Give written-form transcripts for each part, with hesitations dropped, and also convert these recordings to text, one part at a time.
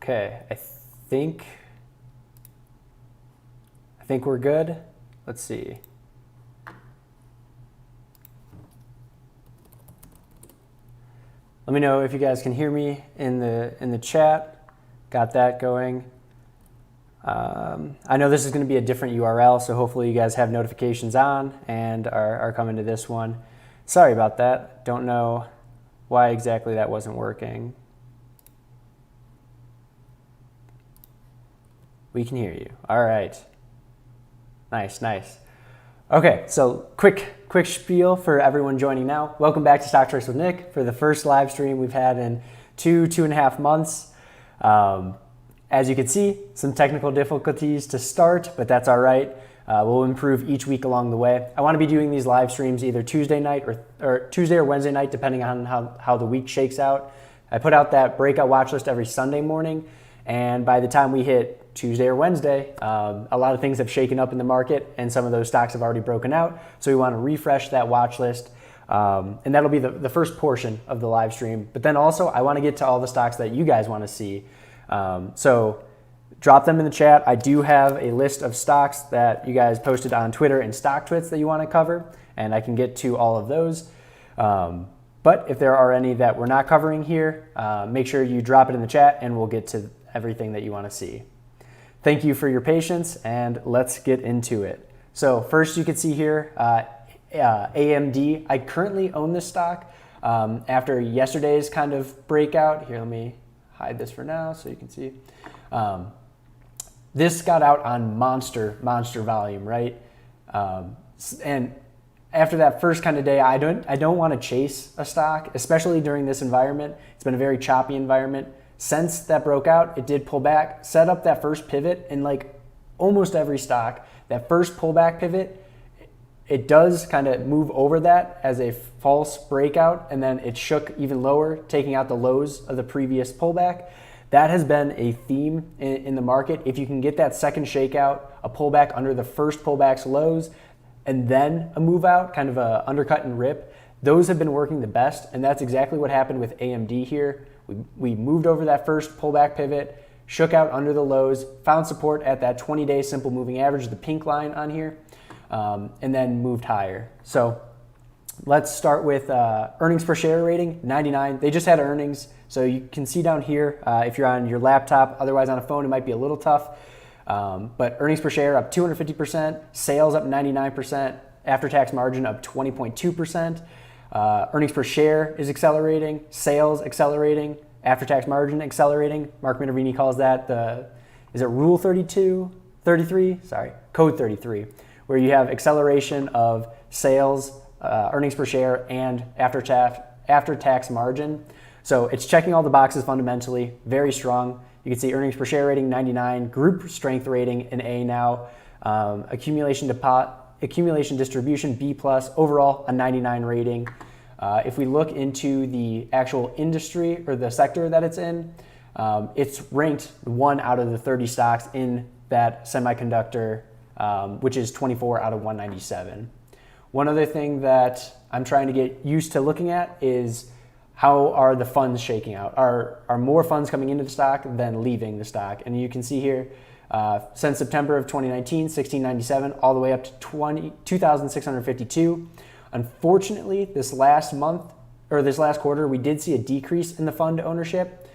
Okay, I think we're good. Let's see. Let me know if you guys can hear me in the chat. Got that going. I know this is going to be a different URL, so hopefully you guys have notifications on and are coming to this one. Sorry about that. Don't know why exactly that wasn't working. We can hear you. All right. Nice, nice. Okay, so quick spiel for everyone joining now. Welcome back to Stock Tricks with Nick for the first live stream we've had in two and a half months. As you can see, some technical difficulties to start, but that's all right. We'll improve each week along the way. I want to be doing these live streams either Tuesday night or Tuesday or Wednesday night, depending on how the week shakes out. I put out that breakout watch list every Sunday morning, and by the time we hit Tuesday or Wednesday, a lot of things have shaken up in the market, and some of those stocks have already broken out. So we want to refresh that watch list, and that'll be the first portion of the live stream. But then also, I want to get to all the stocks that you guys want to see. So drop them in the chat. I do have a list of stocks that you guys posted on Twitter and StockTwits that you want to cover, and I can get to all of those. But if there are any that we're not covering here, make sure you drop it in the chat, and we'll get to everything that you want to see. Thank you for your patience, and let's get into it. So first you can see here, AMD. I currently own this stock after yesterday's kind of breakout. Here, let me hide this for now so you can see. This got out on monster volume, right? And after that first kind of day, I don't want to chase a stock, especially during this environment. It's been a very choppy environment. Since that broke out, it did pull back, set up that first pivot in like almost every stock. That first pullback pivot, it does kind of move over that as a false breakout, and then it shook even lower, taking out the lows of the previous pullback. That has been a theme in the market. If you can get that second shakeout, a pullback under the first pullback's lows, and then a move out, kind of a undercut and rip, those have been working the best, and that's exactly what happened with AMD here. We moved over that first pullback pivot, shook out under the lows, found support at that 20-day simple moving average, the pink line on here, and then moved higher. So let's start with earnings per share rating, 99. They just had earnings, so you can see down here if you're on your laptop. Otherwise on a phone, it might be a little tough. But earnings per share up 250%, sales up 99%, after-tax margin up 20.2%. Earnings per share is accelerating, sales accelerating, after-tax margin accelerating. Mark Minervini calls that is it Rule 33? Sorry, Code 33, where you have acceleration of sales, earnings per share, and after-tax margin. So it's checking all the boxes fundamentally, very strong. You can see earnings per share rating 99, group strength rating an A now, accumulation distribution B+, overall a 99 rating. If we look into the actual industry or the sector that it's in, it's ranked 1 out of the 30 stocks in that semiconductor, which is 24 out of 197. One other thing that I'm trying to get used to looking at is how are the funds shaking out? Are more funds coming into the stock than leaving the stock? And you can see here, since September of 2019, 1697, all the way up to 2,652. Unfortunately, this last quarter, we did see a decrease in the fund ownership.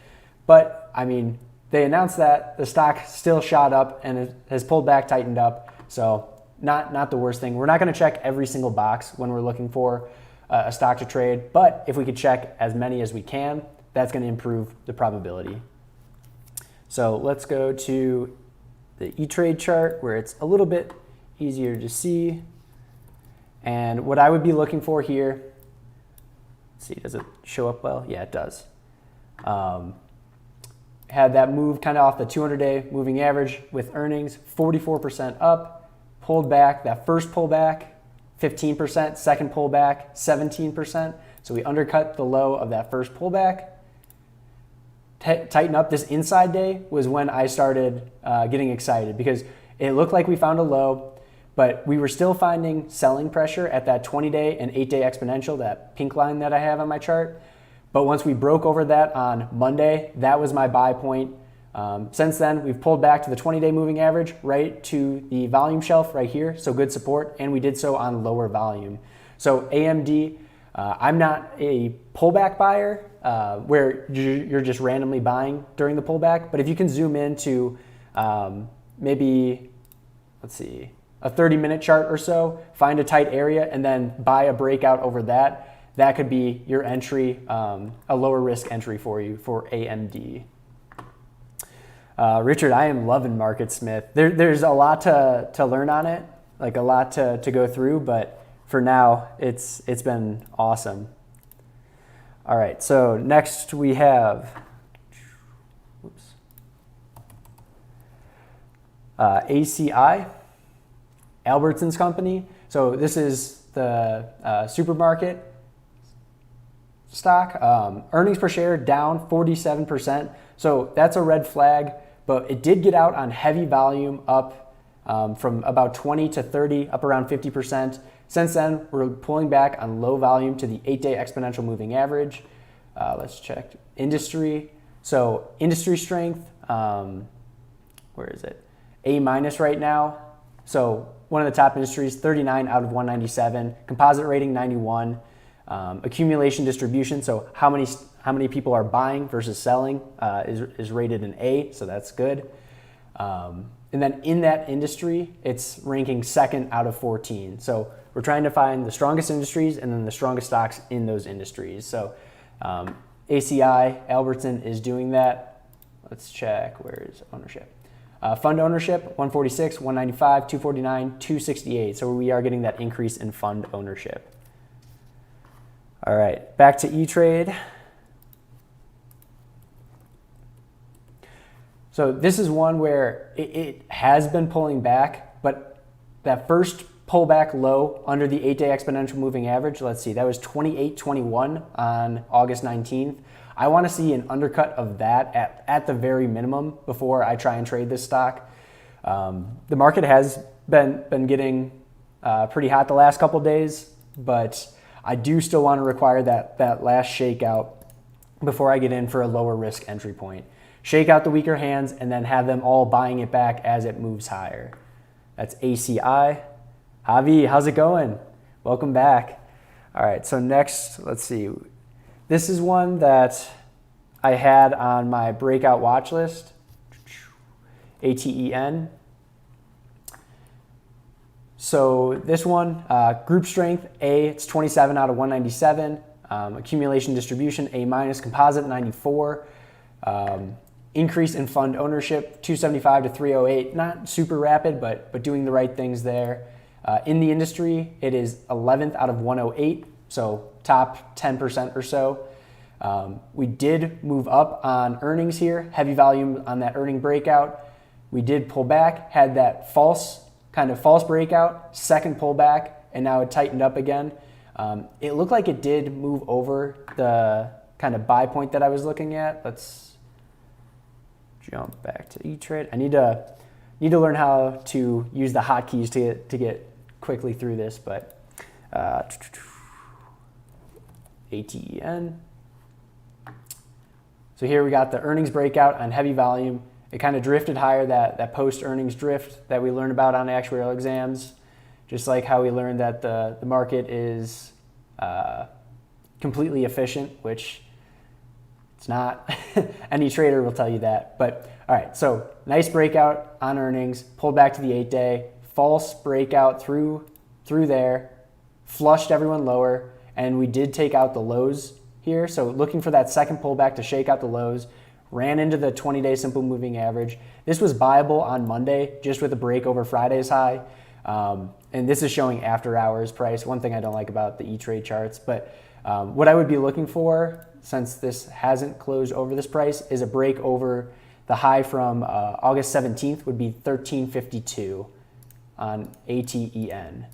But I mean, they announced that the stock still shot up and it has pulled back, tightened up. So not the worst thing. We're not going to check every single box when we're looking for a stock to trade, but if we could check as many as we can, that's going to improve the probability. So let's go to the E-Trade chart where it's a little bit easier to see. And what I would be looking for here, let's see, does it show up well? Yeah, it does. Had that move kind of off the 200-day moving average with earnings, 44% up, pulled back, that first pullback, 15%, second pullback, 17%. So we undercut the low of that first pullback. Tighten up. This inside day was when I started getting excited because it looked like we found a low, but we were still finding selling pressure at that 20-day and 8-day exponential, that pink line that I have on my chart. But once we broke over that on Monday, that was my buy point. Since then, we've pulled back to the 20-day moving average, right to the volume shelf right here, so good support, and we did so on lower volume. So AMD, I'm not a pullback buyer where you're just randomly buying during the pullback, but if you can zoom into maybe, let's see, a 30-minute chart or so, find a tight area, and then buy a breakout over that, that could be your entry, a lower risk entry for you for AMD. Richard, I am loving MarketSmith. There's a lot to learn on it, like a lot to go through, but for now, it's been awesome. All right, so next we have ACI, Albertsons Company. So this is the supermarket stock. Earnings per share down 47%. So that's a red flag, but it did get out on heavy volume up from about 20 to 30, up around 50%. Since then, we're pulling back on low volume to the 8-day exponential moving average. Let's check industry. So industry strength, where is it? A- right now. So one of the top industries, 39 out of 197. Composite rating, 91. Accumulation distribution, so how many people are buying versus selling is rated an A, so that's good. And then in that industry, it's ranking 2nd out of 14. So we're trying to find the strongest industries and then the strongest stocks in those industries. So ACI, Albertson is doing that. Let's check, where is ownership? Fund ownership, 146, 195, 249, 268. So we are getting that increase in fund ownership. All right, back to E-Trade. So this is one where it has been pulling back, but that first pullback low under the 8-day exponential moving average, let's see, that was 28.21 on August 19th. I want to see an undercut of that at the very minimum before I try and trade this stock. The market has been getting pretty hot the last couple days, but I do still want to require that last shakeout before I get in for a lower risk entry point. Shake out the weaker hands and then have them all buying it back as it moves higher. That's ACI. Javi, how's it going? Welcome back. All right, so next, let's see. This is one that I had on my breakout watch list, ATEN. So this one, group strength, A, it's 27 out of 197. Accumulation distribution, A-, composite 94. Increase in fund ownership, 275 to 308. Not super rapid, but doing the right things there. In the industry, it is 11th out of 108, so top 10% or so. We did move up on earnings here, heavy volume on that earning breakout. We did pull back, had that false breakout, second pullback, and now it tightened up again. It looked like it did move over the kind of buy point that I was looking at. Let's jump back to E-Trade. I need to learn how to use the hotkeys to get quickly through this, but ATEN. So here we got the earnings breakout on heavy volume. It kind of drifted higher, that post-earnings drift that we learned about on actuarial exams, just like how we learned that the market is completely efficient, which it's not. Any trader will tell you that. But all right, so nice breakout on earnings, pulled back to the 8-day, false breakout through there, flushed everyone lower, and we did take out the lows here. So looking for that second pullback to shake out the lows, ran into the 20-day simple moving average. This was buyable on Monday just with a break over Friday's high. And this is showing after hours price. One thing I don't like about the E-Trade charts, but what I would be looking for, since this hasn't closed over this price, is a break over the high from August 17th would be 1352 on ATEN.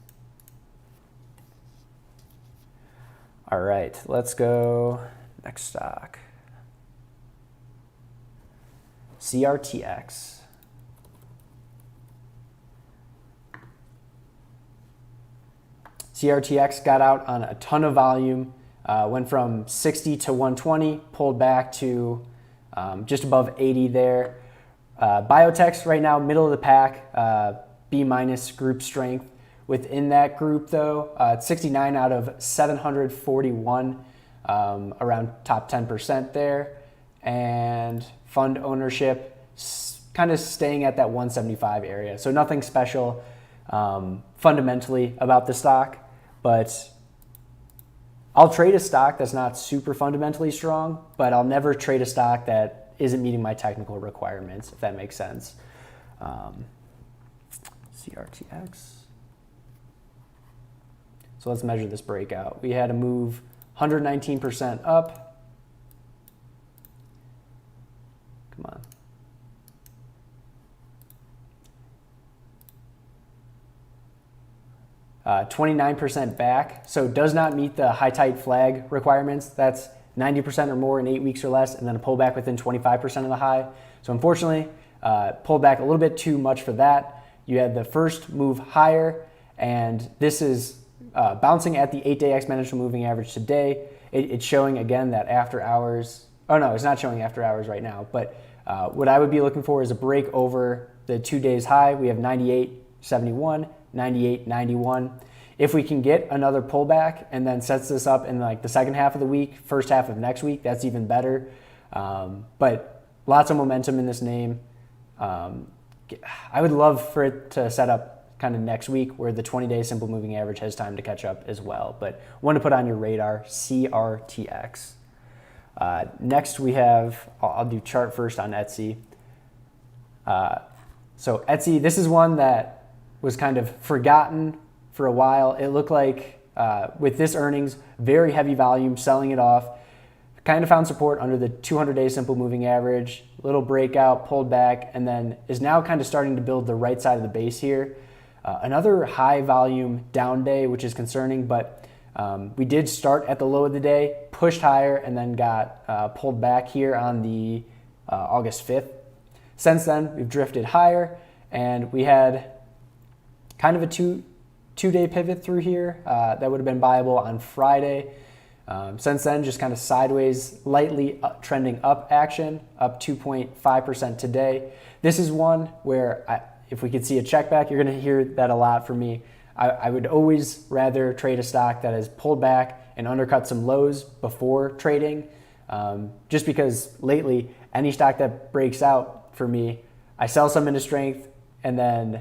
All right, let's go next stock. CRTX. CRTX got out on a ton of volume, went from 60 to 120, pulled back to just above 80 there. Biotech's right now, middle of the pack, B- group strength. Within that group though, it's 69 out of 741, around top 10% there. And fund ownership, kind of staying at that 175 area. So nothing special fundamentally about the stock, but I'll trade a stock that's not super fundamentally strong, but I'll never trade a stock that isn't meeting my technical requirements, if that makes sense. CRTX. So let's measure this breakout. We had a move 119% up. Come on. 29% back, so does not meet the high tight flag requirements. That's 90% or more in 8 weeks or less, and then a pullback within 25% of the high. So unfortunately, pulled back a little bit too much for that. You had the first move higher, and this is bouncing at the 8-day exponential moving average today. It's showing again that after hours, oh no, it's not showing after hours right now, but what I would be looking for is a break over the 2 days high. We have 98.71, 98.91. If we can get another pullback and then sets this up in like the second half of the week, first half of next week, that's even better. But lots of momentum in this name. I would love for it to set up kind of next week where the 20-day simple moving average has time to catch up as well. But one to put on your radar, CRTX. Next we have, I'll do chart first on Etsy. So Etsy, this is one that was kind of forgotten for a while. It looked like with this earnings, very heavy volume, selling it off. Kind of found support under the 200-day simple moving average, little breakout, pulled back, and then is now kind of starting to build the right side of the base here. Another high volume down day, which is concerning, but we did start at the low of the day, pushed higher, and then got pulled back here on the August 5th. Since then, we've drifted higher, and we had kind of a two-day pivot through here that would have been buyable on Friday. Since then, just kind of sideways, lightly trending up action, up 2.5% today. This is one where if we could see a check back, you're going to hear that a lot from me. I would always rather trade a stock that has pulled back and undercut some lows before trading, just because lately, any stock that breaks out for me, I sell some into strength and then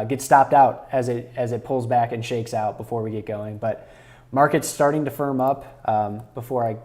get stopped out as it pulls back and shakes out before we get going. But market's starting to firm up. Before I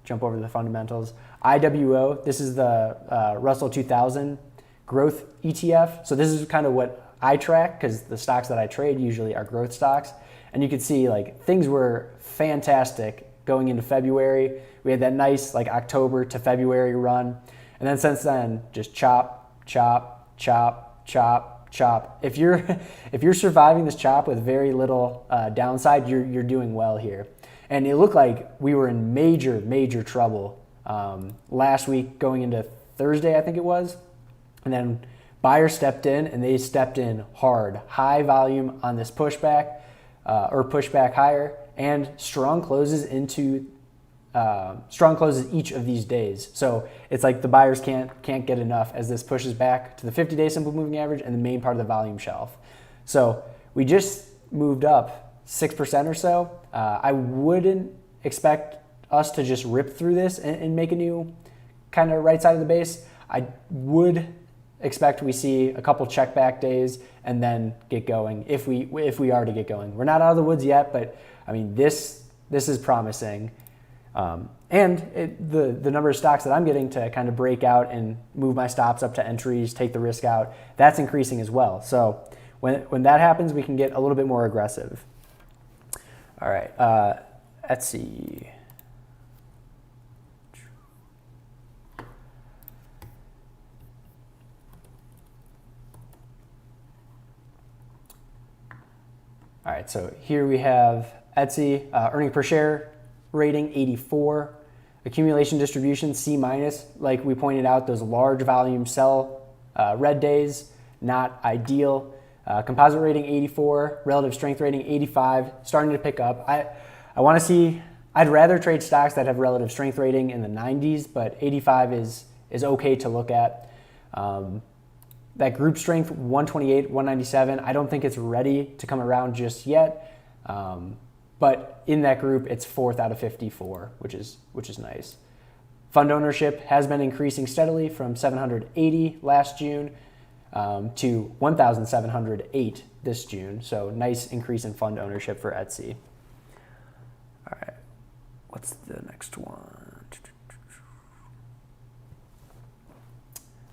jump over to the fundamentals, IWO, this is the Russell 2000 growth ETF. So this is kind of what I track, because the stocks that I trade usually are growth stocks. And you can see like things were fantastic going into February. We had that nice like October to February run. And then since then, just chop, chop, chop, chop, chop. If you're surviving this chop with very little downside, you're doing well here. And it looked like we were in major trouble last week going into Thursday, I think it was. And then buyers stepped in, and they stepped in hard. High volume on this pushback or pushback higher, and strong closes each of these days. So it's like the buyers can't get enough as this pushes back to the 50-day simple moving average and the main part of the volume shelf. So we just moved up 6% or so. I wouldn't expect us to just rip through this and make a new kind of right side of the base. I would expect we see a couple check back days and then get going if we are to get going. We're not out of the woods yet, but I mean this is promising. And the number of stocks that I'm getting to kind of break out and move my stops up to entries, take the risk out, that's increasing as well. So when that happens, we can get a little bit more aggressive. All right, Etsy. All right, so here we have Etsy, earning per share rating 84, accumulation distribution C-, like we pointed out, those large volume sell red days, not ideal. Composite rating 84, relative strength rating 85, starting to pick up. I want to see, I'd rather trade stocks that have relative strength rating in the 90s, but 85 is okay to look at. That group strength 128, 197, I don't think it's ready to come around just yet. But in that group, it's 4th out of 54, which is nice. Fund ownership has been increasing steadily from 780 last June to 1,708 this June. So nice increase in fund ownership for Etsy. All right, what's the next one?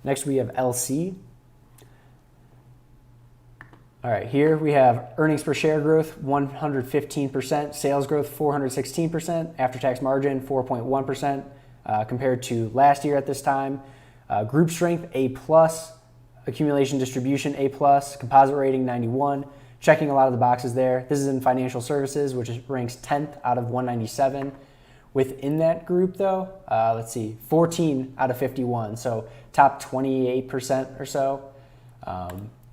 Next we have LC. All right, here we have earnings per share growth, 115%, sales growth, 416%, after-tax margin, 4.1%, compared to last year at this time. Group strength, A+, accumulation distribution, A+, composite rating, 91, checking a lot of the boxes there. This is in financial services, which ranks 10th out of 197. Within that group, though, let's see, 14 out of 51, so top 28% or so.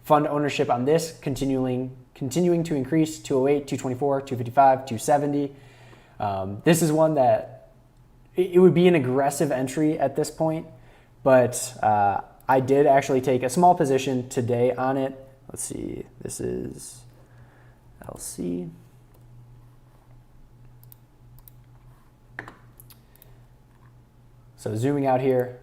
Fund ownership on this continuing to increase, 208, 224, 255, 270. This is one that it would be an aggressive entry at this point, but I did actually take a small position today on it. Let's see, this is LC. So zooming out here,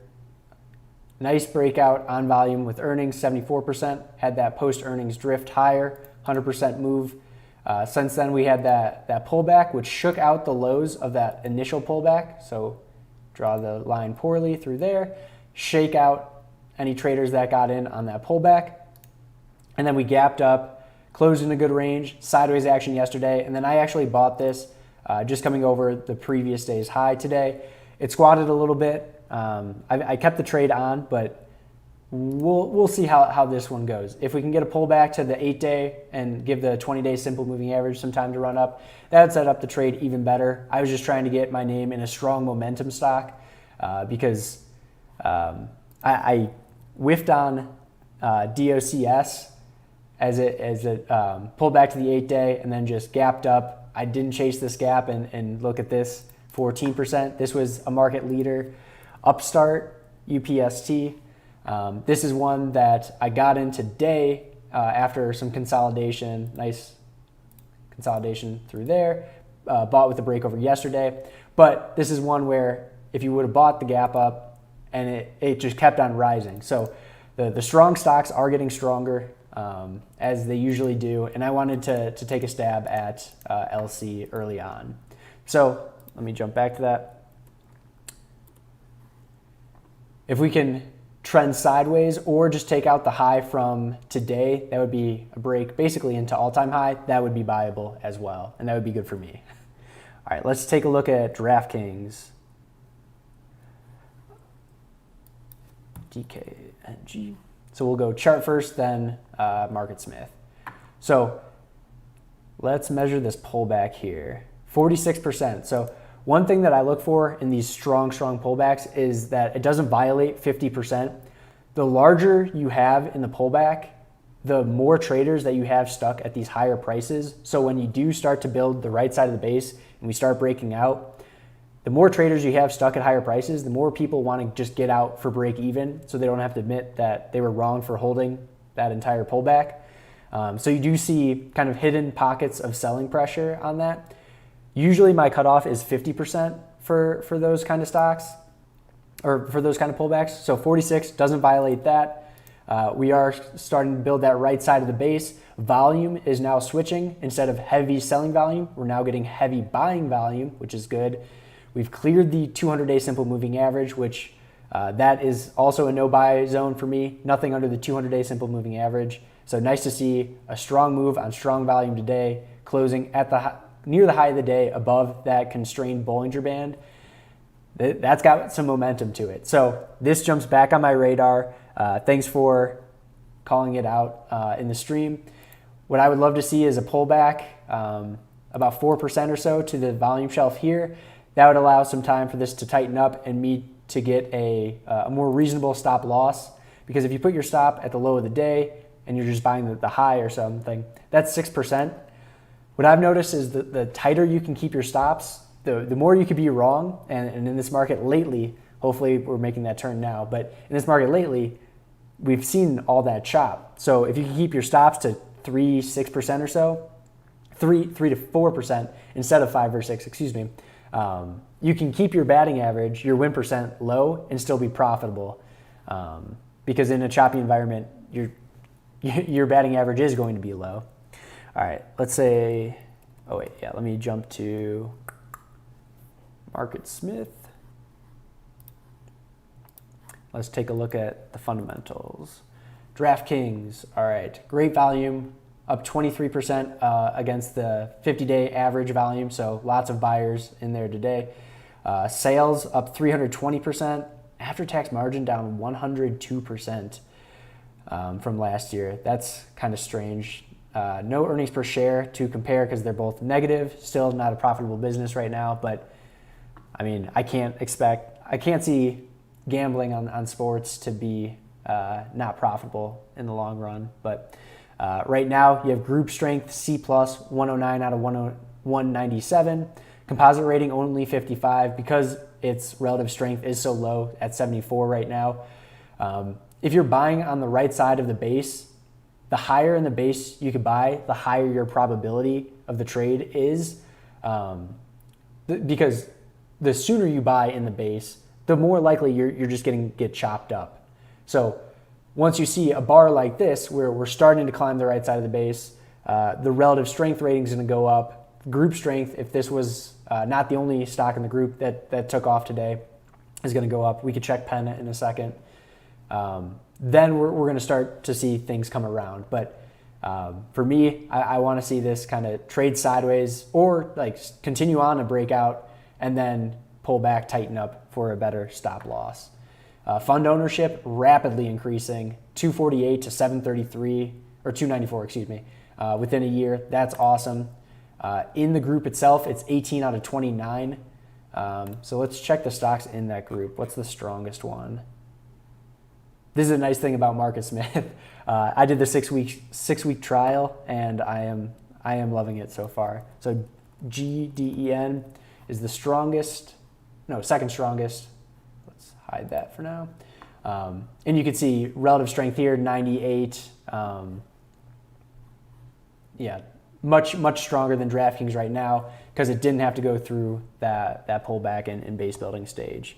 nice breakout on volume with earnings, 74%. Had that post-earnings drift higher, 100% move. Since then, we had that pullback, which shook out the lows of that initial pullback. So draw the line poorly through there, shake out any traders that got in on that pullback. And then we gapped up, closed in a good range, sideways action yesterday. And then I actually bought this just coming over the previous day's high today. It squatted a little bit. I kept the trade on, but we'll see how this one goes. If we can get a pullback to the 8-day and give the 20-day simple moving average some time to run up, that would set up the trade even better. I was just trying to get my name in a strong momentum stock because I whiffed on DOCS as it pulled back to the 8-day and then just gapped up. I didn't chase this gap and look at this, 14%. This was a market leader. Upstart, UPST. This is one that I got in today after some consolidation, nice consolidation through there. Bought with the break over yesterday. But this is one where if you would have bought the gap up and it just kept on rising. So the strong stocks are getting stronger as they usually do. And I wanted to take a stab at LC early on. So let me jump back to that. If we can trend sideways or just take out the high from today, that would be a break basically into all-time high. That would be buyable as well, and that would be good for me. All right, let's take a look at DraftKings. DKNG. So we'll go chart first, then MarketSmith. So let's measure this pullback here. 46%. So one thing that I look for in these strong pullbacks is that it doesn't violate 50%. The larger you have in the pullback, the more traders that you have stuck at these higher prices. So when you do start to build the right side of the base and we start breaking out, the more traders you have stuck at higher prices, the more people want to just get out for break even so they don't have to admit that they were wrong for holding that entire pullback. So you do see kind of hidden pockets of selling pressure on that. Usually my cutoff is 50% for those kind of stocks or for those kind of pullbacks. So 46 doesn't violate that. We are starting to build that right side of the base. Volume is now switching. Instead of heavy selling volume, we're now getting heavy buying volume, which is good. We've cleared the 200-day simple moving average, which that is also a no-buy zone for me. Nothing under the 200-day simple moving average. So nice to see a strong move on strong volume today, closing at near the high of the day above that constrained Bollinger Band. That's got some momentum to it. So this jumps back on my radar. Thanks for calling it out in the stream. What I would love to see is a pullback, about 4% or so to the volume shelf here. That would allow some time for this to tighten up and me to get a more reasonable stop loss. Because if you put your stop at the low of the day and you're just buying the high or something, that's 6%. What I've noticed is that the tighter you can keep your stops, the more you could be wrong. And in this market lately, hopefully we're making that turn now, but in this market lately, we've seen all that chop. So if you can keep your stops to 6% or so, 3 to 4% instead of 5 or 6, excuse me, you can keep your batting average, your win percent low and still be profitable. Because in a choppy environment, your batting average is going to be low. All right, let's say, oh wait, yeah, let me jump to Market Smith. Let's take a look at the fundamentals. DraftKings, all right, great volume, up 23% against the 50-day average volume, so lots of buyers in there today. Sales up 320%, after-tax margin down 102% from last year. That's kind of strange. No earnings per share to compare because they're both negative, still not a profitable business right now, but I mean, I can't see gambling on sports to be not profitable in the long run. But right now, you have group strength C+, 109 out of 197. Composite rating only 55 because its relative strength is so low at 74 right now. If you're buying on the right side of the base, the higher in the base you could buy, the higher your probability of the trade is. Because the sooner you buy in the base, the more likely you're just going to get chopped up. So once you see a bar like this, where we're starting to climb the right side of the base, the relative strength rating is going to go up. Group strength, if this was not the only stock in the group that took off today, is going to go up. We could check Penn in a second. Then we're going to start to see things come around. But for me, I want to see this kind of trade sideways or like continue on a breakout and then pull back, tighten up for a better stop loss. Fund ownership rapidly increasing, 248 to 733, or 294, excuse me, within a year. That's awesome. In the group itself, it's 18 out of 29. So let's check the stocks in that group. What's the strongest one? This is a nice thing about Market Smith. I did the six week trial, and I am loving it so far. So GDEN is the strongest, no, second strongest. Let's hide that for now. And you can see relative strength here, 98. Yeah, much stronger than DraftKings right now because it didn't have to go through that pullback in base building stage.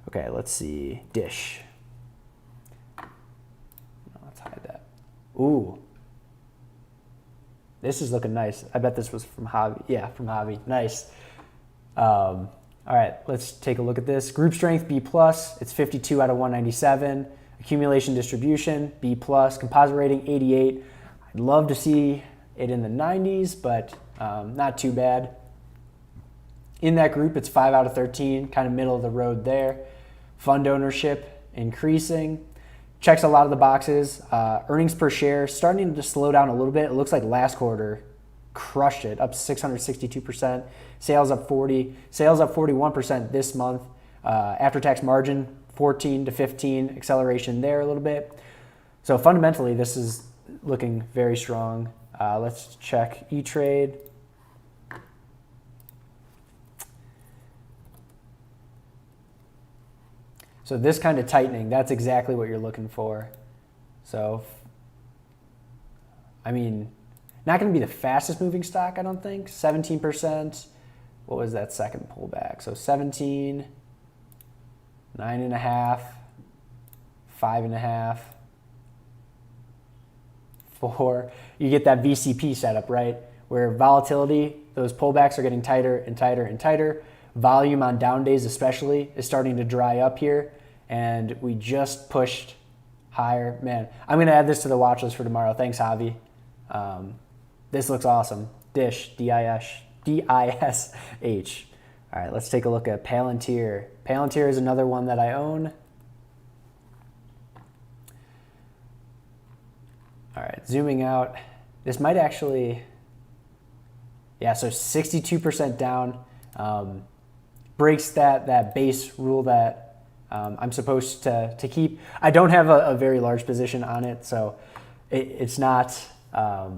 Okay, let's see. Dish. Let's hide that. Ooh. This is looking nice. I bet this was from Javi. Yeah, from Javi. Nice. All right, let's take a look at this. Group strength, B+. It's 52 out of 197. Accumulation distribution, B+. Composite rating, 88. I'd love to see it in the 90s, but not too bad. In that group, it's 5 out of 13, kind of middle of the road there. Fund ownership, increasing. Checks a lot of the boxes. Earnings per share, starting to slow down a little bit. It looks like last quarter crushed it, up 662%. Sales up 40, sales up 41% this month. After-tax margin, 14 to 15, acceleration there a little bit. So fundamentally, this is looking very strong. Let's check E-Trade. So this kind of tightening, that's exactly what you're looking for. So, I mean, not going to be the fastest moving stock, I don't think. 17%. What was that second pullback? So 17, 9.5, 5.5, 4. You get that VCP setup, right? Where volatility, those pullbacks are getting tighter and tighter and tighter. Volume on down days especially is starting to dry up here. And we just pushed higher. Man, I'm going to add this to the watch list for tomorrow. Thanks, Javi. This looks awesome. Dish, D-I-S-H. All right, let's take a look at Palantir. Palantir is another one that I own. All right, zooming out. This might actually, yeah, so 62% down. Breaks that base rule that I'm supposed to keep. I don't have a very large position on it, so it's not, I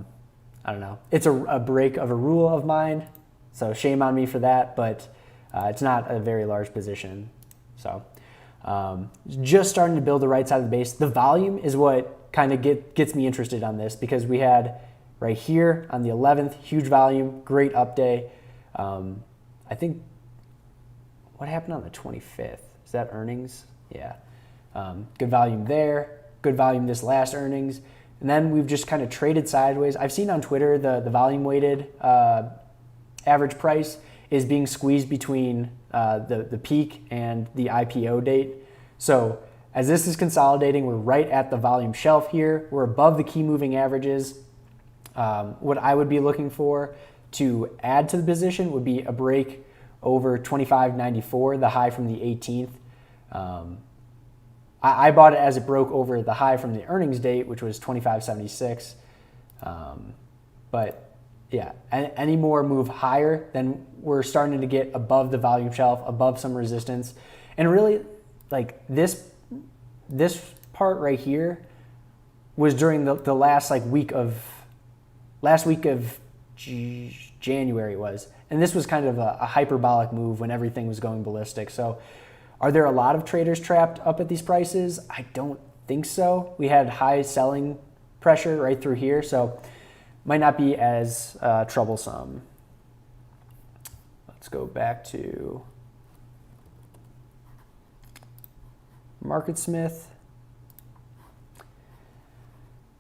don't know. It's a break of a rule of mine, so shame on me for that, but it's not a very large position. So, Just starting to build the right side of the base. The volume is what kind of gets me interested on this, because we had right here on the 11th, huge volume, great up day. I think, what happened on the 25th? Is that earnings? Yeah. Good volume there, good volume this last earnings. And then we've just kind of traded sideways. I've seen on Twitter the volume weighted average price is being squeezed between the peak and the IPO date. So as this is consolidating, we're right at the volume shelf here. We're above the key moving averages. What I would be looking for to add to the position would be a break over 25.94, the high from the 18th. I bought it as it broke over the high from the earnings date, which was 25.76. But yeah, any more move higher, then we're starting to get above the volume shelf, above some resistance. And really, like this part right here was during the last week of January was. And this was kind of a hyperbolic move when everything was going ballistic. So are there a lot of traders trapped up at these prices? I don't think so. We had high selling pressure right through here, so might not be as troublesome. Let's go back to MarketSmith.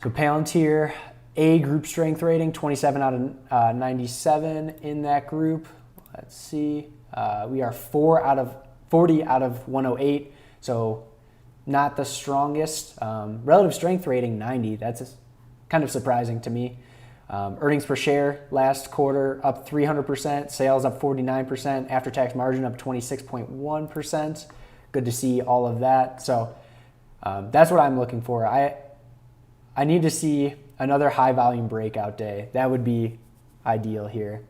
So Palantir, A group strength rating, 27 out of 97 in that group. Let's see. We are 40 out of 108, so not the strongest. Relative strength rating, 90. That's kind of surprising to me. Earnings per share last quarter up 300%, sales up 49%, after-tax margin up 26.1%. Good to see all of that. So that's what I'm looking for. I need to see another high volume breakout day. That would be ideal here.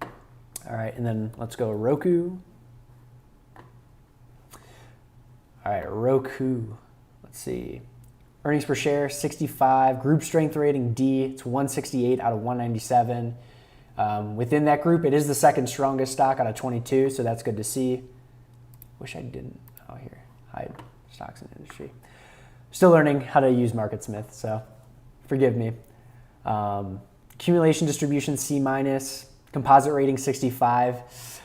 All right, and then let's go ROKU. All right, ROKU. Let's see. Earnings per share, 65. Group strength rating, D. It's 168 out of 197. Within that group, it is the second strongest stock out of 22, so that's good to see. Wish I didn't. Oh, here. Hide stocks in industry. Still learning how to use MarketSmith, so forgive me. Accumulation distribution, C-. Composite rating, 65.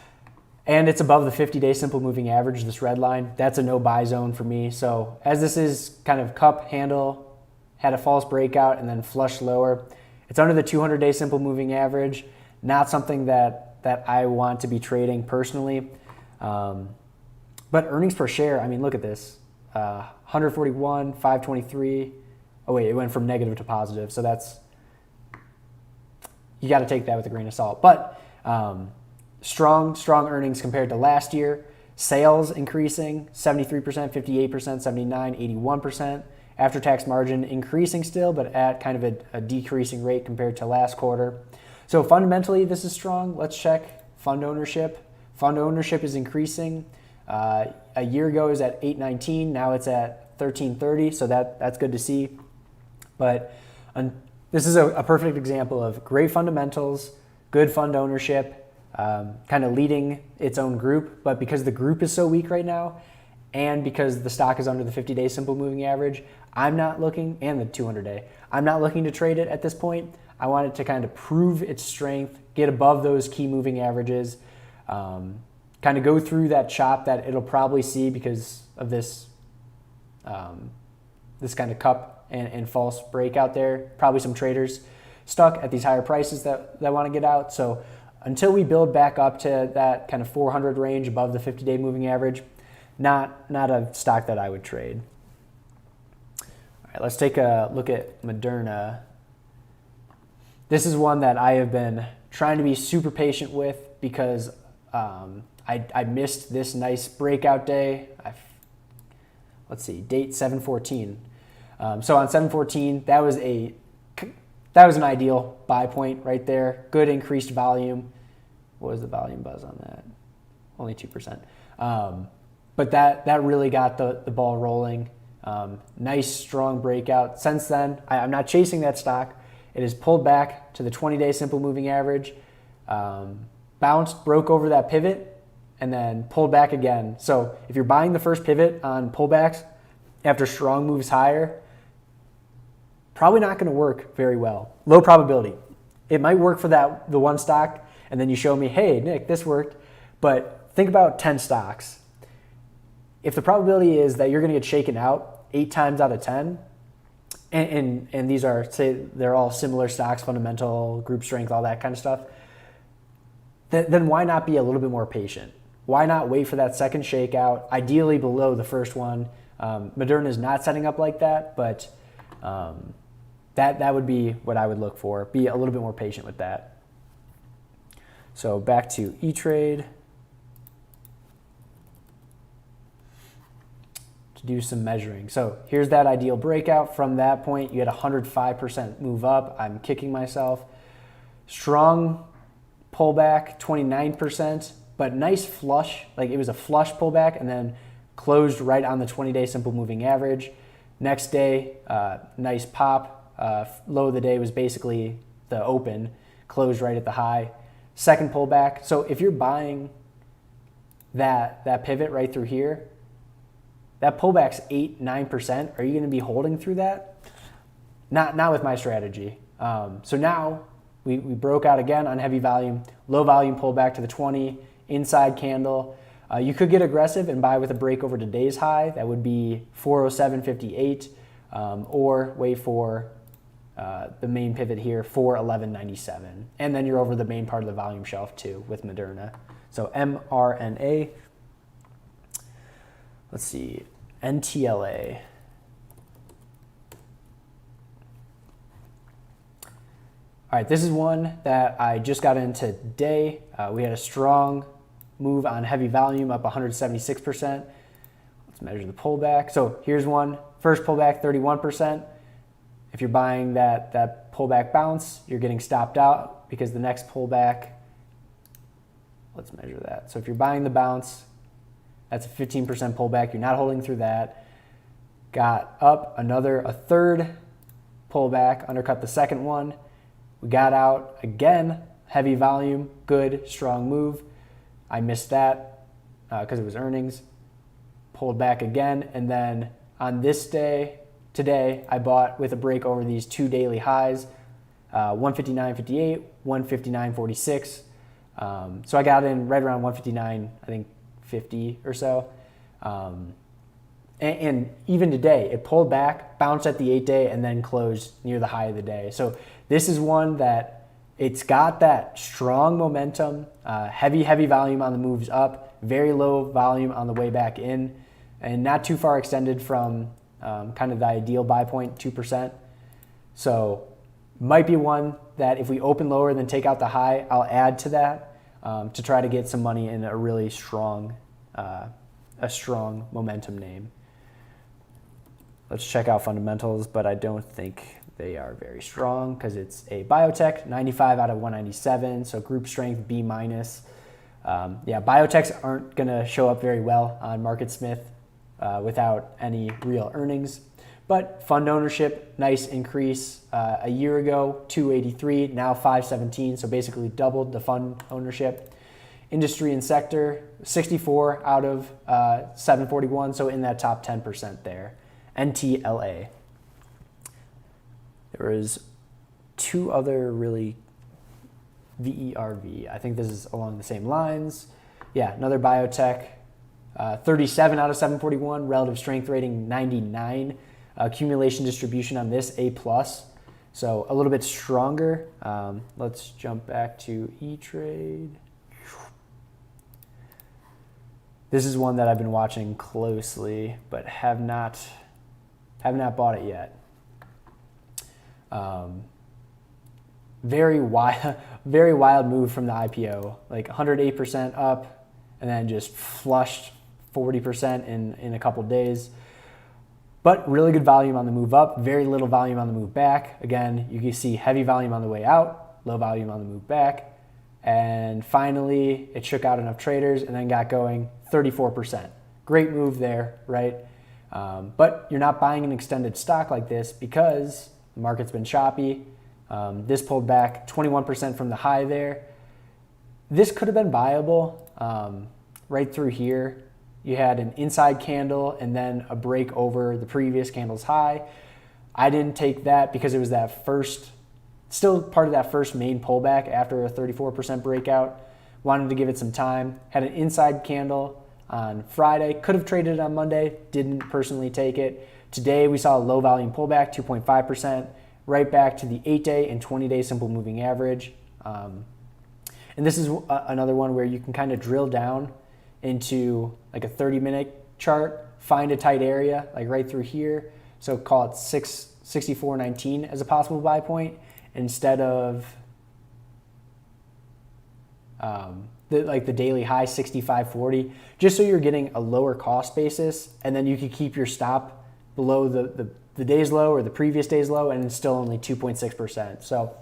And it's above the 50-day simple moving average, this red line. That's a no-buy zone for me. So as this is kind of cup handle, had a false breakout, and then flushed lower, it's under the 200-day simple moving average. Not something that I want to be trading personally. But earnings per share, I mean, look at this. 141, 523. Oh, wait, it went from negative to positive. So that's, you got to take that with a grain of salt. But strong earnings compared to last year. Sales increasing 73%, 58%, 79, 81%. After-tax margin increasing still, but at kind of a decreasing rate compared to last quarter. So fundamentally, this is strong. Let's check fund ownership. Fund ownership is increasing. A year ago it was at 819. Now it's at 1330. So that's good to see. But this is a perfect example of great fundamentals, good fund ownership, kind of leading its own group. But because the group is so weak right now, and because the stock is under the 50-day simple moving average, I'm not looking, and the 200-day, I'm not looking to trade it at this point. I want it to kind of prove its strength, get above those key moving averages, kind of go through that chop that it'll probably see because of this this kind of cup and false breakout there. Probably some traders stuck at these higher prices that want to get out. So until we build back up to that kind of 400 range above the 50-day moving average, not a stock that I would trade. All right, let's take a look at Moderna. This is one that I have been trying to be super patient with because I missed this nice breakout day. Let's see, date 7/14. So on 7/14, that was an ideal buy point right there. Good increased volume. What was the volume buzz on that? Only 2%. But that really got the ball rolling. Nice, strong breakout. Since then, I'm not chasing that stock. It has pulled back to the 20-day simple moving average, bounced, broke over that pivot, and then pulled back again. So if you're buying the first pivot on pullbacks after strong moves higher, probably not going to work very well. Low probability. It might work for the one stock, and then you show me, hey, Nick, this worked. But think about 10 stocks. If the probability is that you're going to get shaken out 8 times out of 10, and these are, say, they're all similar stocks, fundamental, group strength, all that kind of stuff, then why not be a little bit more patient? Why not wait for that second shakeout, ideally below the first one? Moderna is not setting up like that, but that would be what I would look for. Be a little bit more patient with that. So back to E-Trade. To do some measuring. So here's that ideal breakout. From that point, you had 105% move up. I'm kicking myself. Strong pullback, 29%, but nice flush. Like it was a flush pullback and then closed right on the 20-day simple moving average. Next day, nice pop. Low of the day was basically the open, closed right at the high. Second pullback. So if you're buying that pivot right through here, that pullback's 8-9%. Are you going to be holding through that? Not with my strategy. So now we broke out again on heavy volume, low volume pullback to the 20, inside candle. You could get aggressive and buy with a break over today's high. That would be 407.58, or wait for the main pivot here, 411.97. And then you're over the main part of the volume shelf too with Moderna. So MRNA. Let's see, NTLA. All right, this is one that I just got into today. We had a strong move on heavy volume, up 176%. Let's measure the pullback. So here's one, first pullback, 31%. If you're buying that pullback bounce, you're getting stopped out because the next pullback, let's measure that. So if you're buying the bounce, that's a 15% pullback. You're not holding through that. Got up a third pullback, undercut the second one. We got out again, heavy volume, good, strong move. I missed that because it was earnings. Pulled back again, and then on this day, today, I bought with a break over these 2 daily highs, 159.58, 159.46. So I got in right around 159, I think 50 or so. And even today, it pulled back, bounced at the 8-day, and then closed near the high of the day. So this is one that it's got that strong momentum, heavy volume on the moves up, very low volume on the way back in, and not too far extended from kind of the ideal buy point, 2%. So might be one that if we open lower than take out the high, I'll add to that to try to get some money in a really strong momentum name. Let's check out fundamentals, but I don't think they are very strong because it's a biotech, 95 out of 197, so group strength B-. Biotechs aren't going to show up very well on MarketSmith without any real earnings. But fund ownership, nice increase. A year ago, 283, now 517, so basically doubled the fund ownership. Industry and sector, 64 out of 741, so in that top 10% there. NTLA. There is 2 other really VERV. I think this is along the same lines. Yeah, another biotech, 37 out of 741, relative strength rating 99. Accumulation distribution on this, A+. So a little bit stronger. Let's jump back to E-Trade. This is one that I've been watching closely, but have not bought it yet. Very wild move from the IPO, like 108% up, and then just flushed 40% in a couple days. But really good volume on the move up, very little volume on the move back. Again, you can see heavy volume on the way out, low volume on the move back. And finally, it shook out enough traders and then got going 34%. Great move there, right? But you're not buying an extended stock like this because the market's been choppy. This pulled back 21% from the high there. This could have been viable. right through here, you had an inside candle and then a break over the previous candle's high. I didn't take that because it was that first, still part of that first main pullback after a 34% breakout. Wanted to give it some time. Had an inside candle on Friday. Could have traded it on Monday. Didn't personally take it. Today we saw a low volume pullback, 2.5%, right back to the 8-day and 20-day simple moving average. And this is another one where you can kind of drill down into like a 30-minute chart, find a tight area, like right through here. So call it 664.19 as a possible buy point instead of the daily high 65.40, just so you're getting a lower cost basis, and then you could keep your stop below the day's low or the previous day's low, and it's still only 2.6%. So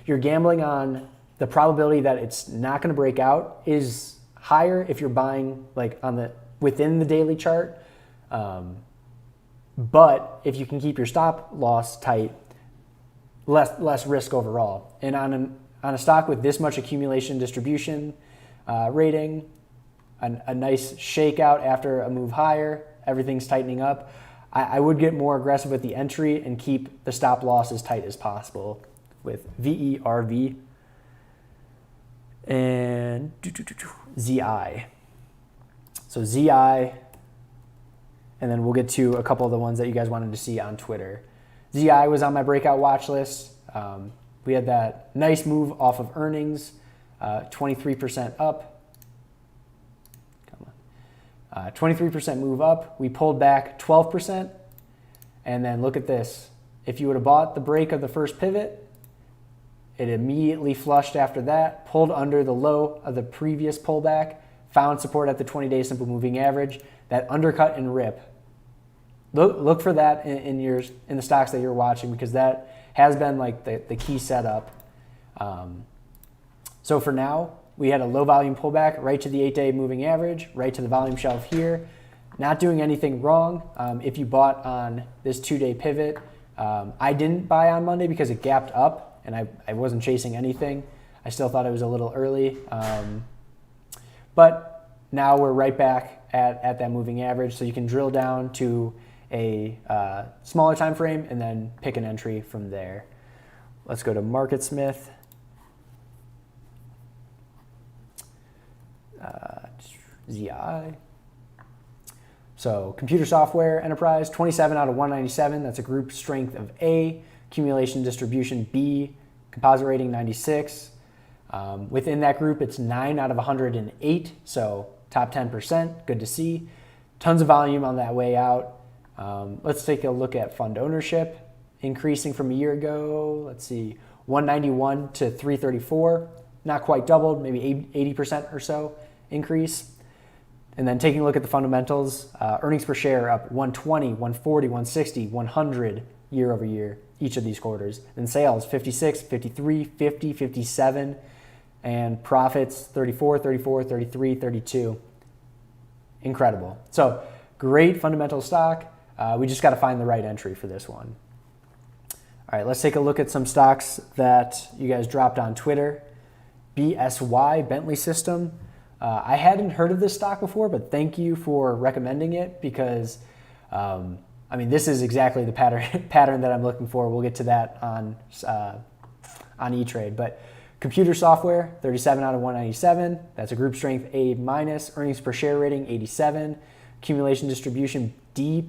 you're gambling on the probability that it's not going to break out is higher if you're buying like within the daily chart. But if you can keep your stop loss tight, less risk overall. And on a stock with this much accumulation distribution rating, a nice shakeout after a move higher, everything's tightening up, I would get more aggressive with the entry and keep the stop loss as tight as possible with VERV and ZI. So ZI, and then we'll get to a couple of the ones that you guys wanted to see on Twitter. ZI was on my breakout watch list. We had that nice move off of earnings, 23% up. Come on. 23% move up. We pulled back 12%. And then look at this. If you would have bought the break of the first pivot, it immediately flushed after that, pulled under the low of the previous pullback, found support at the 20-day simple moving average, that undercut and rip. Look for that in the stocks that you're watching, because that has been like the key setup. So for now, we had a low volume pullback right to the 8-day moving average, right to the volume shelf here. Not doing anything wrong. If you bought on this 2-day pivot, I didn't buy on Monday because it gapped up and I wasn't chasing anything. I still thought it was a little early. But now we're right back at that moving average, so you can drill down to a smaller time frame and then pick an entry from there. Let's go to MarketSmith. ZI. So computer software enterprise, 27 out of 197. That's a group strength of A. Accumulation distribution B. Composite rating 96. Within that group, it's 9 out of 108. So top 10%. Good to see. Tons of volume on that way out. Let's take a look at fund ownership. Increasing from a year ago, let's see, 191 to 334. Not quite doubled, maybe 80% or so increase. And then taking a look at the fundamentals, earnings per share up 120, 140, 160, 100 year over year, each of these quarters. And sales 56, 53, 50, 57, and profits 34, 34, 33, 32. Incredible. So great fundamental stock. We just got to find the right entry for this one. All right, let's take a look at some stocks that you guys dropped on Twitter. BSY, Bentley System. I hadn't heard of this stock before, but thank you for recommending it because, this is exactly the pattern that I'm looking for. We'll get to that on E-Trade. But computer software, 37 out of 197. That's a group strength A-. Earnings per share rating, 87. Accumulation distribution D+.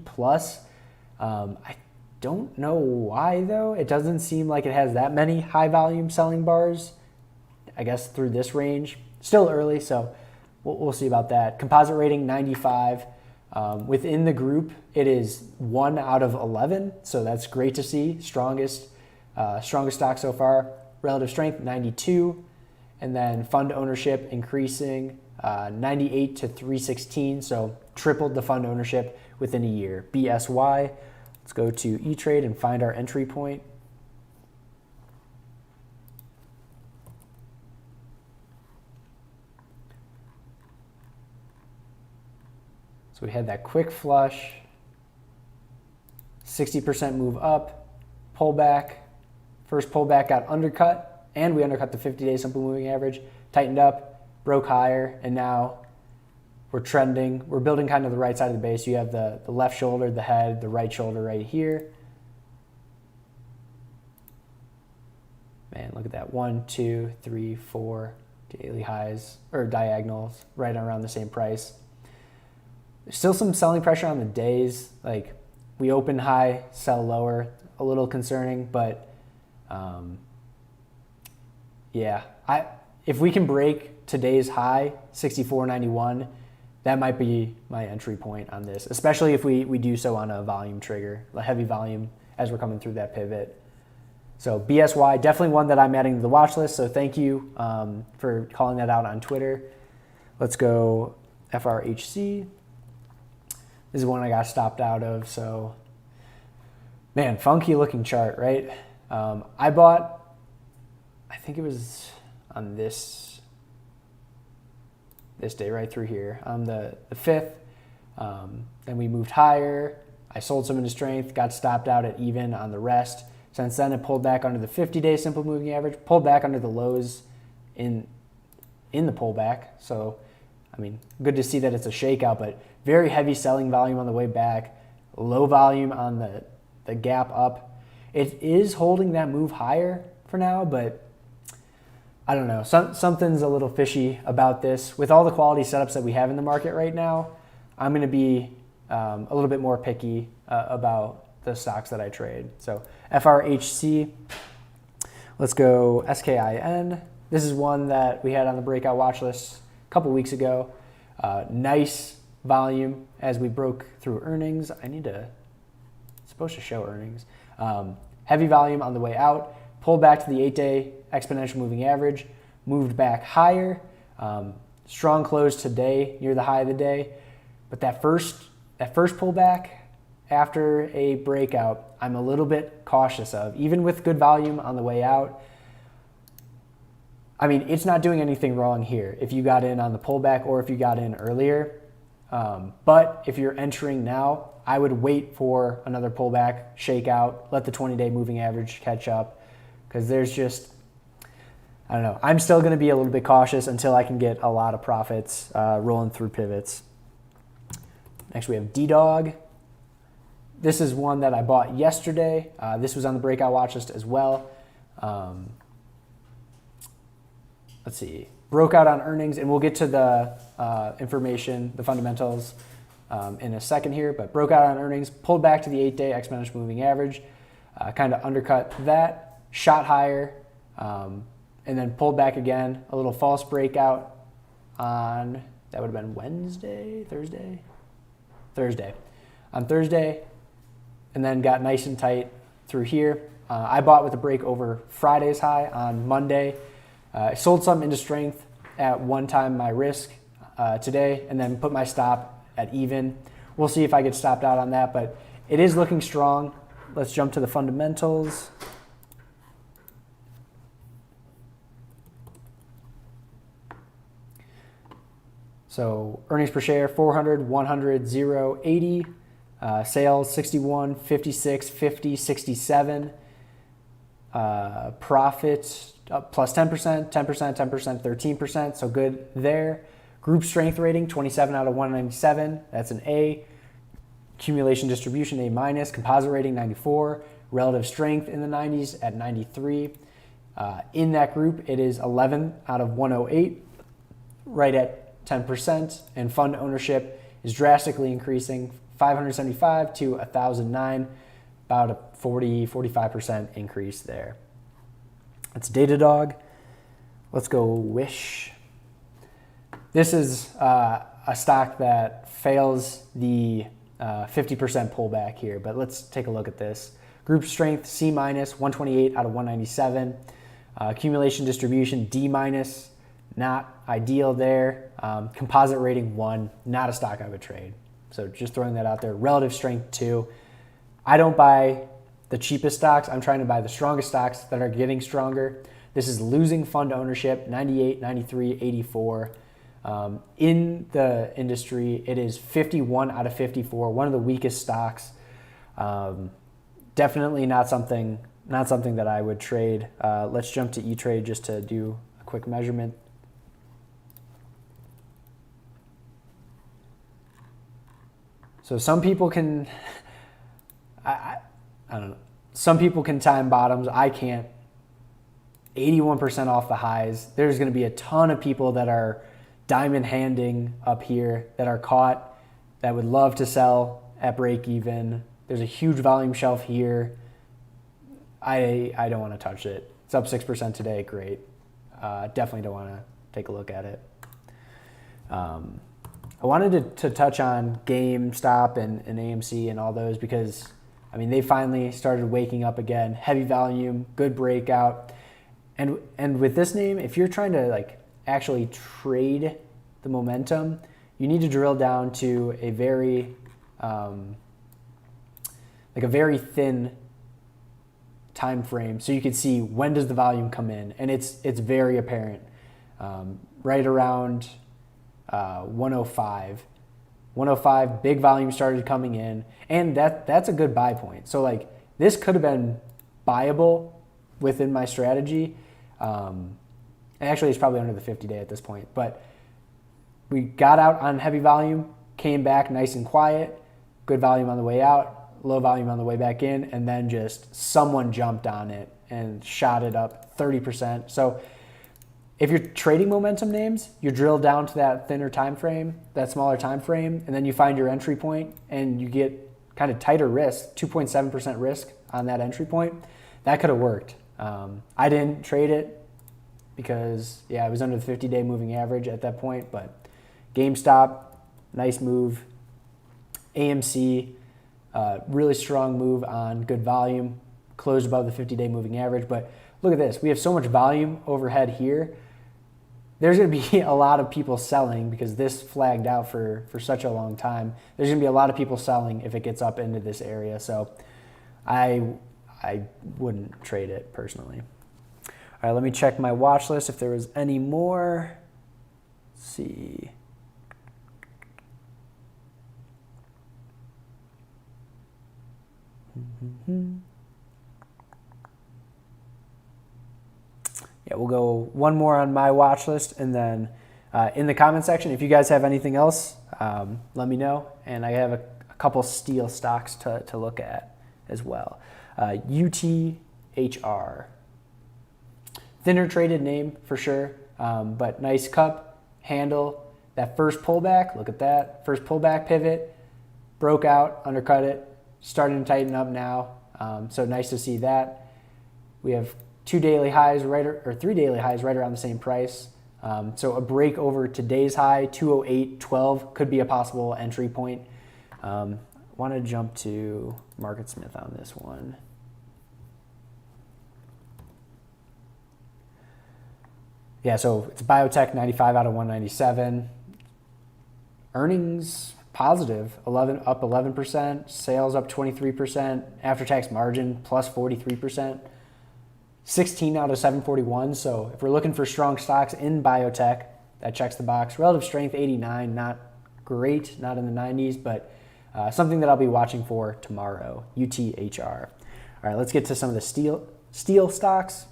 I don't know why, though. It doesn't seem like it has that many high volume selling bars, I guess, through this range. Still early, so we'll see about that. Composite rating 95. Within the group, it is 1 out of 11, so that's great to see. Strongest stock so far. Relative strength 92, and then fund ownership increasing 98 to 316, so tripled the fund ownership within a year. BSY. Let's go to E-Trade and find our entry point. So we had that quick flush, 60% move up, pullback. First pullback got undercut, and we undercut the 50-day simple moving average, tightened up, broke higher, and now we're trending. We're building kind of the right side of the base. You have the left shoulder, the head, the right shoulder right here. Man, look at that. 1, 2, 3, 4 daily highs or diagonals right around the same price. There's still some selling pressure on the days. Like we open high, sell lower, a little concerning, but yeah, if we can break today's high, 64.91, that might be my entry point on this, especially if we do so on a volume trigger, a heavy volume as we're coming through that pivot. So BSY, definitely one that I'm adding to the watch list. So thank you for calling that out on Twitter. Let's go FRHC. This is one I got stopped out of. So, man, funky looking chart, right? I bought, I think it was on this day right through here on the 5th. Then we moved higher. I sold some into strength, got stopped out at even on the rest. Since then, it pulled back under the 50-day simple moving average, pulled back under the lows in the pullback. So, I mean, good to see that it's a shakeout, but very heavy selling volume on the way back, low volume on the gap up. It is holding that move higher for now, but I don't know. Something's a little fishy about this. With all the quality setups that we have in the market right now, I'm going to be a little bit more picky about the stocks that I trade. So FRHC, let's go SKIN. This is one that we had on the breakout watch list a couple weeks ago. Nice volume as we broke through earnings. It's supposed to show earnings. Heavy volume on the way out, pulled back to the 8-day exponential moving average, moved back higher. Strong close today near the high of the day. But that first pullback after a breakout, I'm a little bit cautious of. Even with good volume on the way out, I mean, it's not doing anything wrong here if you got in on the pullback or if you got in earlier. But if you're entering now, I would wait for another pullback, shakeout, let the 20-day moving average catch up, because there's just, I don't know. I'm still going to be a little bit cautious until I can get a lot of profits rolling through pivots. Next, we have DDOG. This is one that I bought yesterday. This was on the breakout watch list as well. Let's see. Broke out on earnings, and we'll get to the information, the fundamentals in a second here, but broke out on earnings, pulled back to the 8-day exponential moving average, kind of undercut that, shot higher, and then pulled back again, a little false breakout on, that would have been Thursday. On Thursday, and then got nice and tight through here. I bought with a break over Friday's high on Monday. I sold some into strength at one time my risk today, and then put my stop at even. We'll see if I get stopped out on that, but it is looking strong. Let's jump to the fundamentals. So earnings per share, 400, 100, 0, 80. Sales, 61, 56, 50, 67. Profits plus 10%, 10%, 10%, 13%. So good there. Group strength rating, 27 out of 197. That's an A. Accumulation distribution, A minus. Composite rating, 94. Relative strength in the 90s at 93. In that group, it is 11 out of 108, right at 10%. And fund ownership is drastically increasing, 575 to 1,009, about a 45% increase there. That's Datadog. Let's go Wish. This is a stock that fails the 50% pullback here, but let's take a look at this. Group strength, C minus, 128 out of 197. Accumulation distribution, D minus, not ideal there. Composite rating, 1, not a stock I would trade. So just throwing that out there. Relative strength, 2. I don't buy the cheapest stocks. I'm trying to buy the strongest stocks that are getting stronger. This is losing fund ownership, 98, 93, 84. In the industry, it is 51 out of 54, one of the weakest stocks. Definitely not something that I would trade. Let's jump to E-Trade just to do a quick measurement. So some people can, I don't know, some people can time bottoms. I can't. 81% off the highs. There's going to be a ton of people that are diamond handing up here that are caught that would love to sell at break even. There's a huge volume shelf here. I don't want to touch it. It's up 6% today. Great. Definitely don't want to take a look at it. I wanted to touch on GameStop and AMC and all those because, I mean, they finally started waking up again. Heavy volume, good breakout. And with this name, if you're trying to like actually trade the momentum, you need to drill down to a very like a very thin time frame so you can see when does the volume come in, and it's very apparent right around 105. 105, big volume started coming in, and that's a good buy point. So like this could have been buyable within my strategy. Actually, it's probably under the 50-day at this point, but we got out on heavy volume, came back nice and quiet, good volume on the way out, low volume on the way back in, and then just someone jumped on it and shot it up 30%. So if you're trading momentum names, you drill down to that thinner time frame, that smaller time frame, and then you find your entry point and you get kind of tighter risk, 2.7% risk on that entry point. That could have worked. I didn't trade it because, yeah, it was under the 50-day moving average at that point, but GameStop, nice move. AMC, really strong move on good volume, closed above the 50-day moving average. But look at this. We have so much volume overhead here. There's going to be a lot of people selling because this flagged out for such a long time. There's going to be a lot of people selling if it gets up into this area. So I wouldn't trade it personally. All right, let me check my watch list if there was any more. Let's see. Yeah, we'll go one more on my watch list, and then in the comment section, if you guys have anything else, let me know. And I have a couple steel stocks to look at as well. UTHR. Thinner traded name for sure, but nice cup, handle, that first pullback, look at that, first pullback pivot, broke out, undercut it, starting to tighten up now, so nice to see that. We have 2 daily highs or 3 daily highs right around the same price, so a break over today's high, 208.12, could be a possible entry point. Want to jump to MarketSmith on this one. Yeah, so it's biotech, 95 out of 197. Earnings positive, up 11%. Sales up 23%. After-tax margin plus 43%. 16 out of 741. So if we're looking for strong stocks in biotech, that checks the box. Relative strength 89, not great, not in the 90s, but something that I'll be watching for tomorrow. UTHR. All right, let's get to some of the steel stocks.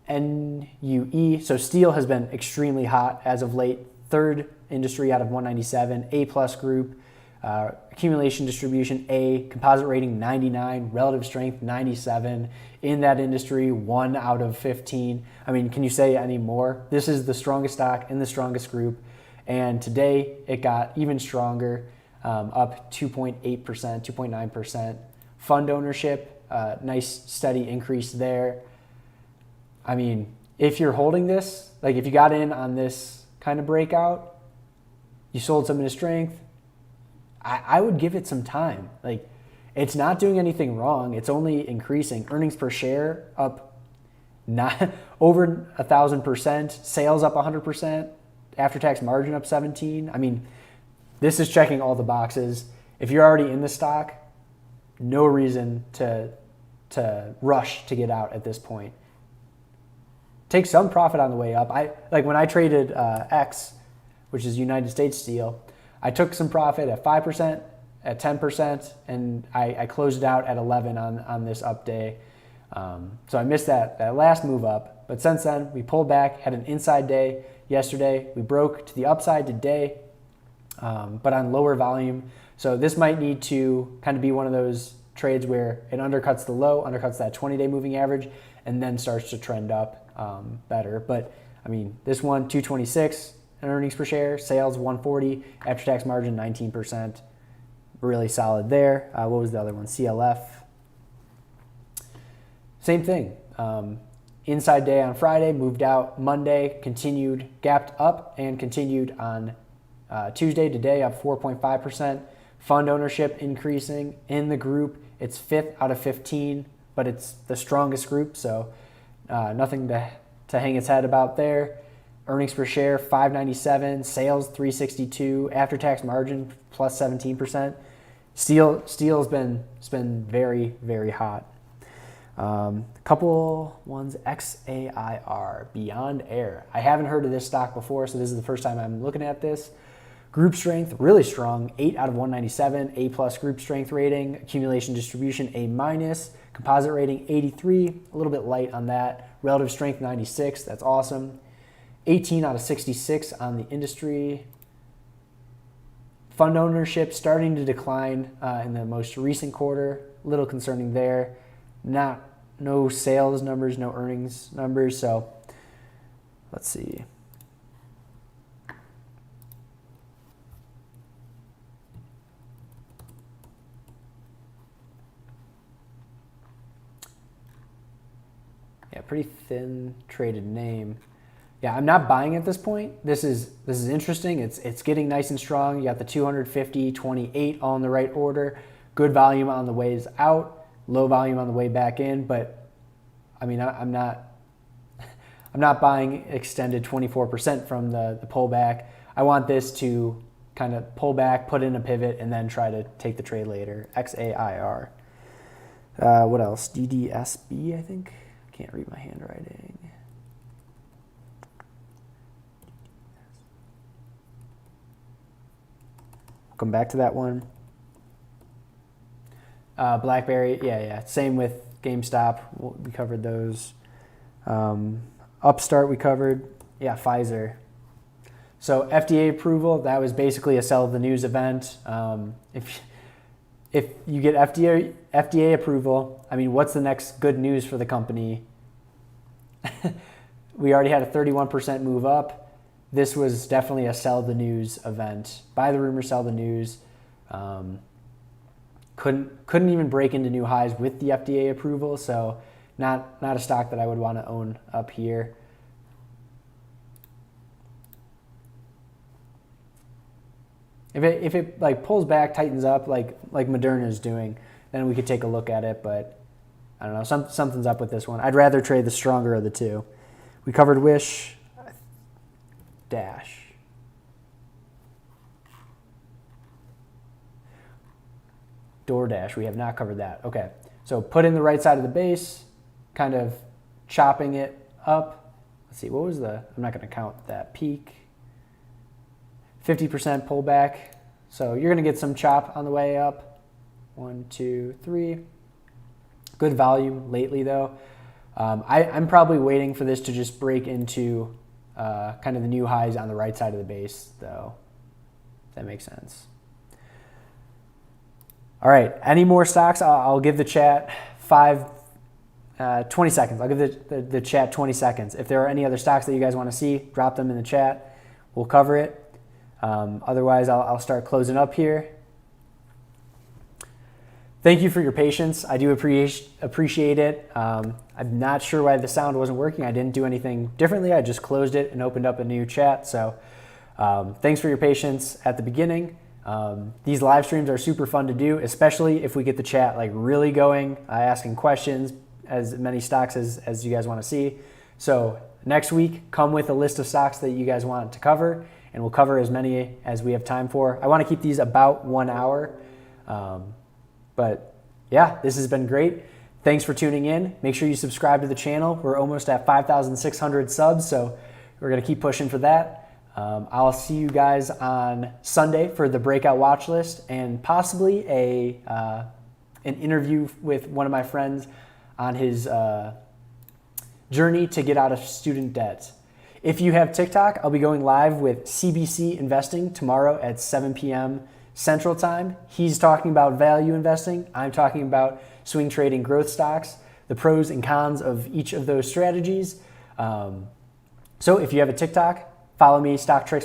NUE, so steel has been extremely hot as of late. Third industry out of 197, A+ group, accumulation distribution A, composite rating 99, relative strength 97. In that industry, 1 out of 15. I mean, can you say any more? This is the strongest stock in the strongest group, and today it got even stronger, up 2.8%, 2.9%. Fund ownership, nice steady increase there. I mean, if you're holding this, like if you got in on this kind of breakout, you sold some in a strength, I would give it some time. Like, it's not doing anything wrong. It's only increasing. Earnings per share up over 1,000%. Sales up 100%. After-tax margin up 17. I mean, this is checking all the boxes. If you're already in the stock, no reason to rush to get out at this point. Take some profit on the way up. When I traded X, which is United States Steel, I took some profit at 5%, at 10%, and I closed it out at 11 on this up day. So I missed that last move up. But since then, we pulled back, had an inside day yesterday. We broke to the upside today. but on lower volume. So this might need to kind of be one of those trades where it undercuts the low, undercuts that 20-day moving average, and then starts to trend up better. But I mean, this one, 226 in earnings per share, sales 140, after-tax margin 19%, really solid there. What was the other one? CLF. Same thing. Inside day on Friday, moved out Monday, continued, gapped up, and continued on Tuesday. Today up 4.5%. Fund ownership increasing in the group. It's 5th out of 15, but it's the strongest group, so nothing to hang its head about there. Earnings per share, $5.97. Sales, $362. After-tax margin, plus 17%. Steel's been very, very hot. Couple ones, XAIR, Beyond Air. I haven't heard of this stock before, so this is the first time I'm looking at this. Group strength, really strong, 8 out of 197, A+ group strength rating, accumulation distribution, A-, composite rating, 83, a little bit light on that. Relative strength, 96, that's awesome. 18 out of 66 on the industry. Fund ownership starting to decline in the most recent quarter, a little concerning there. No sales numbers, no earnings numbers, so let's see. Yeah, pretty thin traded name. Yeah, I'm not buying at this point. This is interesting. It's getting nice and strong. You got the 250, 28 all in the right order. Good volume on the ways out, low volume on the way back in. But I mean, I'm not buying extended 24% from the pullback. I want this to kind of pull back, put in a pivot, and then try to take the trade later. XAIR. What else? DDSB, I think. Can't read my handwriting. Come back to that one. BlackBerry, yeah. Same with GameStop. We covered those. Upstart we covered. Yeah, Pfizer. So FDA approval, that was basically a sell of the news event. If you get FDA approval, I mean, what's the next good news for the company? We already had a 31% move up. This was definitely a sell the news event. Buy the rumor, sell the news. Couldn't even break into new highs with the FDA approval, so not a stock that I would want to own up here. If it like pulls back, tightens up like Moderna is doing, then we could take a look at it. But I don't know, something's up with this one. I'd rather trade the stronger of the two. We covered Wish, Dash. DoorDash, we have not covered that. Okay, so put in the right side of the base, kind of chopping it up. Let's see, what was I'm not going to count that peak. 50% pullback. So you're going to get some chop on the way up. 1, 2, 3. Good volume lately, though. I'm probably waiting for this to just break into kind of the new highs on the right side of the base, though. If that makes sense. All right, any more stocks? I'll give the chat 20 seconds. I'll give the chat 20 seconds. If there are any other stocks that you guys want to see, drop them in the chat. We'll cover it. Otherwise, I'll start closing up here. Thank you for your patience. I do appreciate it. I'm not sure why the sound wasn't working. I didn't do anything differently. I just closed it and opened up a new chat. So thanks for your patience at the beginning. These live streams are super fun to do, especially if we get the chat like really going, asking questions, as many stocks as you guys want to see. So next week, come with a list of stocks that you guys want to cover, and we'll cover as many as we have time for. I want to keep these about 1 hour. But yeah, this has been great. Thanks for tuning in. Make sure you subscribe to the channel. We're almost at 5,600 subs, so we're going to keep pushing for that. I'll see you guys on Sunday for the Breakout watch list and possibly an interview with one of my friends on his journey to get out of student debt. If you have TikTok, I'll be going live with CBC Investing tomorrow at 7 p.m. Central Time. He's talking about value investing. I'm talking about swing trading growth stocks, the pros and cons of each of those strategies. So if you have a TikTok, follow me, Stock Tricks